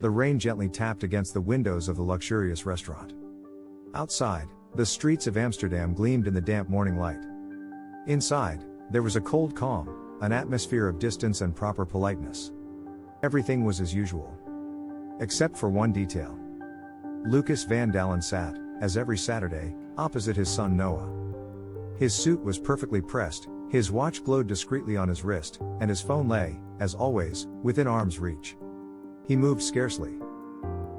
The rain gently tapped against the windows of the luxurious restaurant. Outside, the streets of Amsterdam gleamed in the damp morning light. Inside, there was a cold calm, an atmosphere of distance and proper politeness. Everything was as usual. Except for one detail. Lucas van Dalen sat, as every Saturday, opposite his son Noah. His suit was perfectly pressed, his watch glowed discreetly on his wrist, and his phone lay, as always, within arm's reach. He moved scarcely.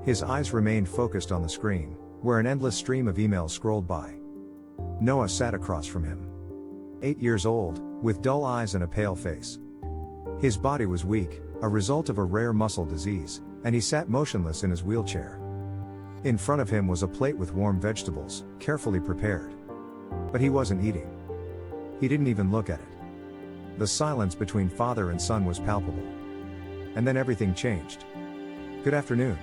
His eyes remained focused on the screen, where an endless stream of emails scrolled by. Noah sat across from him. 8 years old, with dull eyes and a pale face. His body was weak, a result of a rare muscle disease, and he sat motionless in his wheelchair. In front of him was a plate with warm vegetables, carefully prepared. But he wasn't eating. He didn't even look at it. The silence between father and son was palpable. And then everything changed. "Good afternoon.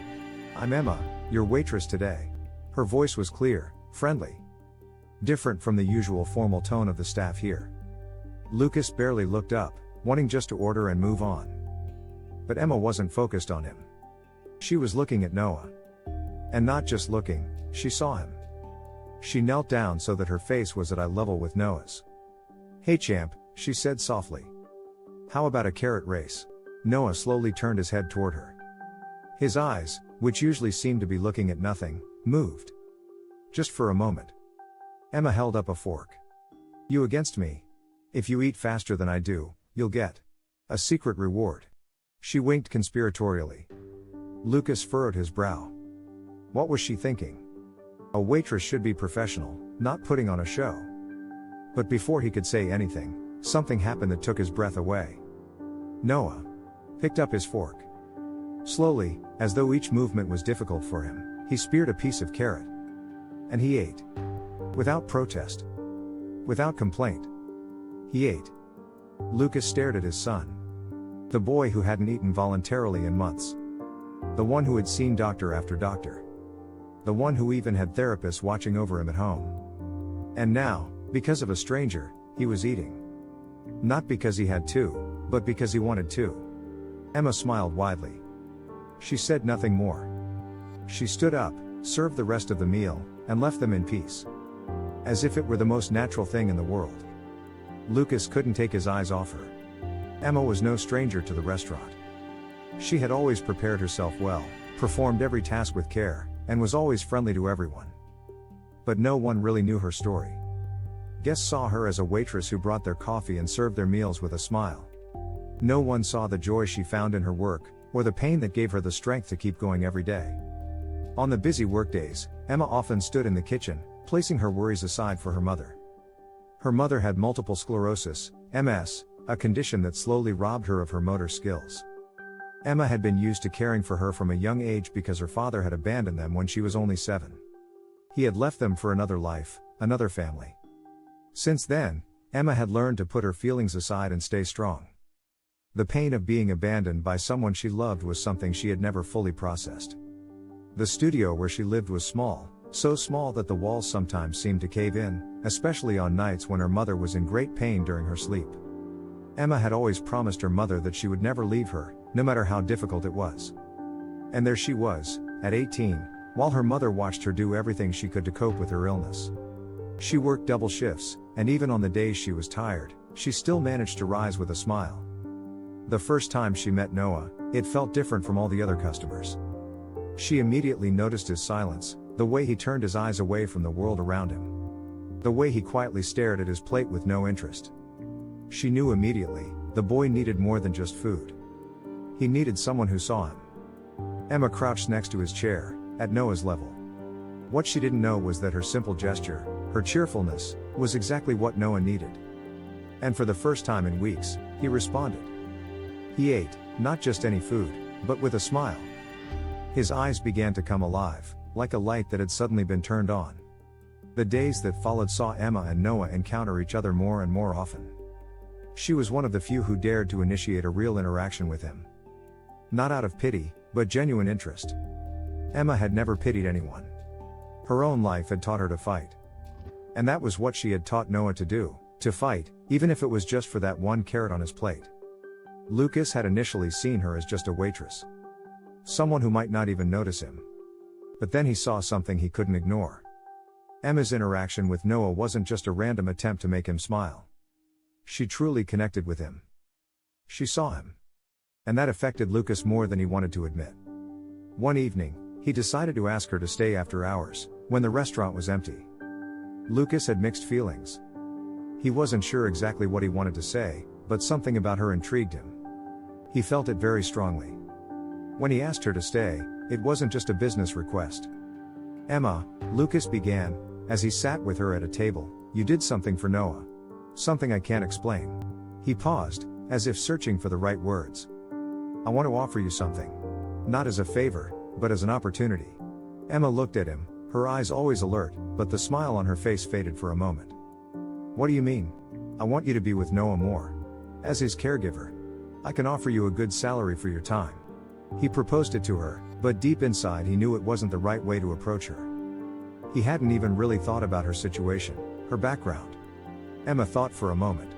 I'm Emma, your waitress today." Her voice was clear, friendly. Different from the usual formal tone of the staff here. Lucas barely looked up, wanting just to order and move on. But Emma wasn't focused on him. She was looking at Noah. And not just looking, she saw him. She knelt down so that her face was at eye level with Noah's. "Hey champ," she said softly. "How about a carrot race?" Noah slowly turned his head toward her. His eyes, which usually seemed to be looking at nothing, moved. Just for a moment. Emma held up a fork. "You against me? If you eat faster than I do, you'll get a secret reward." She winked conspiratorially. Lucas furrowed his brow. What was she thinking? A waitress should be professional, not putting on a show. But before he could say anything, something happened that took his breath away. Noah picked up his fork. Slowly, as though each movement was difficult for him, he speared a piece of carrot. And he ate. Without protest. Without complaint. He ate. Lucas stared at his son. The boy who hadn't eaten voluntarily in months. The one who had seen doctor after doctor. The one who even had therapists watching over him at home. And now, because of a stranger, he was eating. Not because he had to, but because he wanted to. Emma smiled widely. She said nothing more. She stood up, served the rest of the meal, and left them in peace. As if it were the most natural thing in the world. Lucas couldn't take his eyes off her. Emma was no stranger to the restaurant. She had always prepared herself well, performed every task with care, and was always friendly to everyone. But no one really knew her story. Guests saw her as a waitress who brought their coffee and served their meals with a smile. No one saw the joy she found in her work, or the pain that gave her the strength to keep going every day. On the busy workdays, Emma often stood in the kitchen, placing her worries aside for her mother. Her mother had multiple sclerosis, MS, a condition that slowly robbed her of her motor skills. Emma had been used to caring for her from a young age because her father had abandoned them when she was only 7. He had left them for another life, another family. Since then, Emma had learned to put her feelings aside and stay strong. The pain of being abandoned by someone she loved was something she had never fully processed. The studio where she lived was small, so small that the walls sometimes seemed to cave in, especially on nights when her mother was in great pain during her sleep. Emma had always promised her mother that she would never leave her, no matter how difficult it was. And there she was, at 18, while her mother watched her do everything she could to cope with her illness. She worked double shifts, and even on the days she was tired, she still managed to rise with a smile. The first time she met Noah, it felt different from all the other customers. She immediately noticed his silence, the way he turned his eyes away from the world around him. The way he quietly stared at his plate with no interest. She knew immediately, the boy needed more than just food. He needed someone who saw him. Emma crouched next to his chair, at Noah's level. What she didn't know was that her simple gesture, her cheerfulness, was exactly what Noah needed. And for the first time in weeks, he responded. He ate, not just any food, but with a smile. His eyes began to come alive, like a light that had suddenly been turned on. The days that followed saw Emma and Noah encounter each other more and more often. She was one of the few who dared to initiate a real interaction with him. Not out of pity, but genuine interest. Emma had never pitied anyone. Her own life had taught her to fight. And that was what she had taught Noah to do, to fight, even if it was just for that one carrot on his plate. Lucas had initially seen her as just a waitress. someone who might not even notice him. But then he saw something he couldn't ignore. Emma's interaction with Noah wasn't just a random attempt to make him smile. She truly connected with him. She saw him. And that affected Lucas more than he wanted to admit. One evening, he decided to ask her to stay after hours, when the restaurant was empty. Lucas had mixed feelings. He wasn't sure exactly what he wanted to say, but something about her intrigued him. He felt it very strongly. When he asked her to stay, it wasn't just a business request. "Emma," Lucas began, as he sat with her at a table, "you did something for Noah. Something I can't explain." He paused, as if searching for the right words. "I want to offer you something. Not as a favor, but as an opportunity." Emma looked at him, her eyes always alert, but the smile on her face faded for a moment. "What do you mean?" "I want you to be with Noah more. As his caregiver. I can offer you a good salary for your time." He proposed it to her, but deep inside he knew it wasn't the right way to approach her. He hadn't even really thought about her situation, her background. Emma thought for a moment.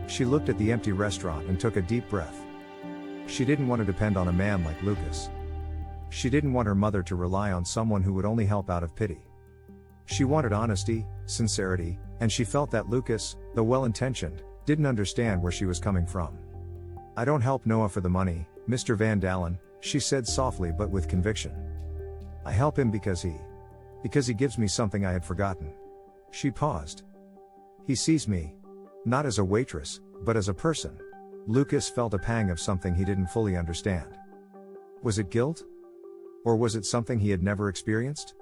She looked at the empty restaurant and took a deep breath. She didn't want to depend on a man like Lucas. She didn't want her mother to rely on someone who would only help out of pity. She wanted honesty, sincerity, and she felt that Lucas, though well-intentioned, didn't understand where she was coming from. "I don't help Noah for the money, Mr. Van Dalen," she said softly but with conviction. "I help him because he gives me something I had forgotten." She paused. "He sees me. Not as a waitress, but as a person." Lucas felt a pang of something he didn't fully understand. Was it guilt? Or was it something he had never experienced?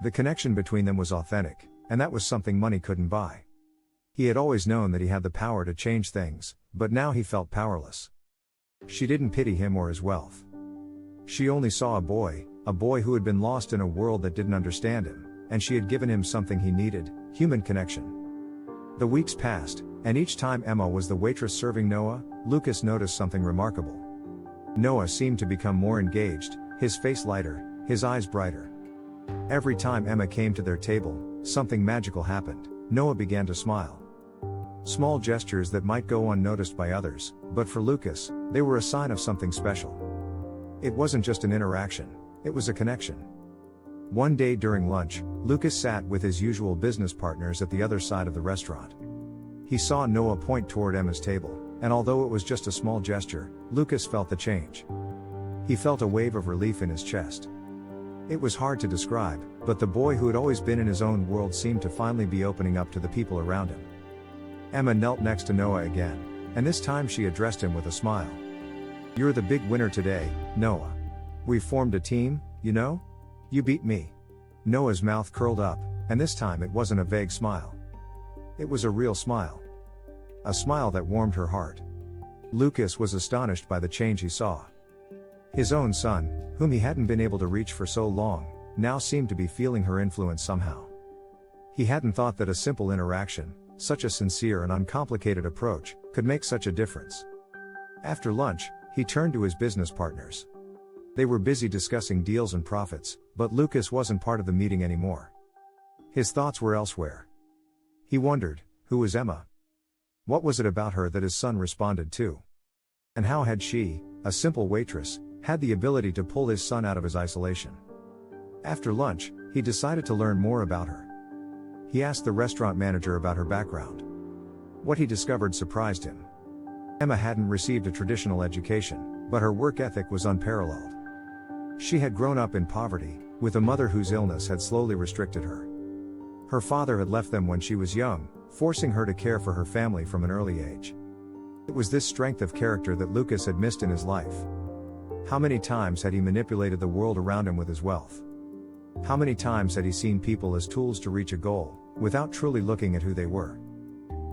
The connection between them was authentic, and that was something money couldn't buy. He had always known that he had the power to change things, but now he felt powerless. She didn't pity him or his wealth. She only saw a boy who had been lost in a world that didn't understand him, and she had given him something he needed, human connection. The weeks passed, and each time Emma was the waitress serving Noah, Lucas noticed something remarkable. Noah seemed to become more engaged, his face lighter, his eyes brighter. Every time Emma came to their table, something magical happened. Noah began to smile. Small gestures that might go unnoticed by others, but for Lucas, they were a sign of something special. It wasn't just an interaction, it was a connection. One day during lunch, Lucas sat with his usual business partners at the other side of the restaurant. He saw Noah point toward Emma's table, and although it was just a small gesture, Lucas felt the change. He felt a wave of relief in his chest. It was hard to describe, but the boy who had always been in his own world seemed to finally be opening up to the people around him. Emma knelt next to Noah again, and this time she addressed him with a smile. "You're the big winner today, Noah. We've formed a team, you know? You beat me." Noah's mouth curled up, and this time it wasn't a vague smile. It was a real smile. A smile that warmed her heart. Lucas was astonished by the change he saw. His own son, whom he hadn't been able to reach for so long, now seemed to be feeling her influence somehow. He hadn't thought that a simple interaction, such a sincere and uncomplicated approach, could make such a difference. After lunch, he turned to his business partners. They were busy discussing deals and profits, but Lucas wasn't part of the meeting anymore. His thoughts were elsewhere. He wondered, who was Emma? What was it about her that his son responded to? And how had she, a simple waitress, had the ability to pull his son out of his isolation? After lunch, he decided to learn more about her. He asked the restaurant manager about her background. What he discovered surprised him. Emma hadn't received a traditional education, but her work ethic was unparalleled. She had grown up in poverty, with a mother whose illness had slowly restricted her. Her father had left them when she was young, forcing her to care for her family from an early age. It was this strength of character that Lucas had missed in his life. How many times had he manipulated the world around him with his wealth? How many times had he seen people as tools to reach a goal, without truly looking at who they were?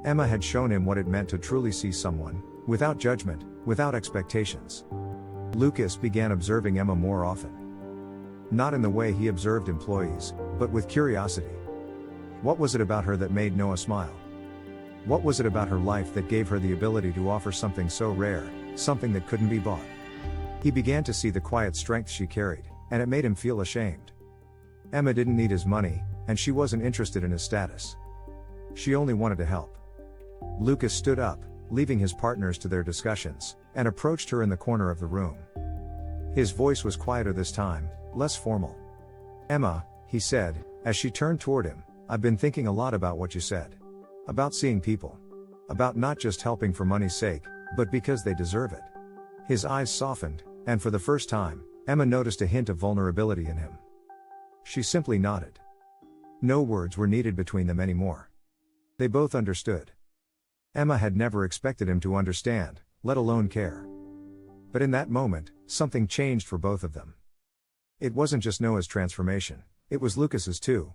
Emma had shown him what it meant to truly see someone, without judgment, without expectations. Lucas began observing Emma more often. Not in the way he observed employees, but with curiosity. What was it about her that made Noah smile? What was it about her life that gave her the ability to offer something so rare, something that couldn't be bought? He began to see the quiet strength she carried, and it made him feel ashamed. Emma didn't need his money, and she wasn't interested in his status. She only wanted to help. Lucas stood up, leaving his partners to their discussions, and approached her in the corner of the room. His voice was quieter this time, less formal. "Emma," he said, as she turned toward him, "I've been thinking a lot about what you said. About seeing people. About not just helping for money's sake, but because they deserve it." His eyes softened, and for the first time, Emma noticed a hint of vulnerability in him. She simply nodded. No words were needed between them anymore. They both understood. Emma had never expected him to understand, let alone care. But in that moment, something changed for both of them. It wasn't just Noah's transformation, it was Lucas's too.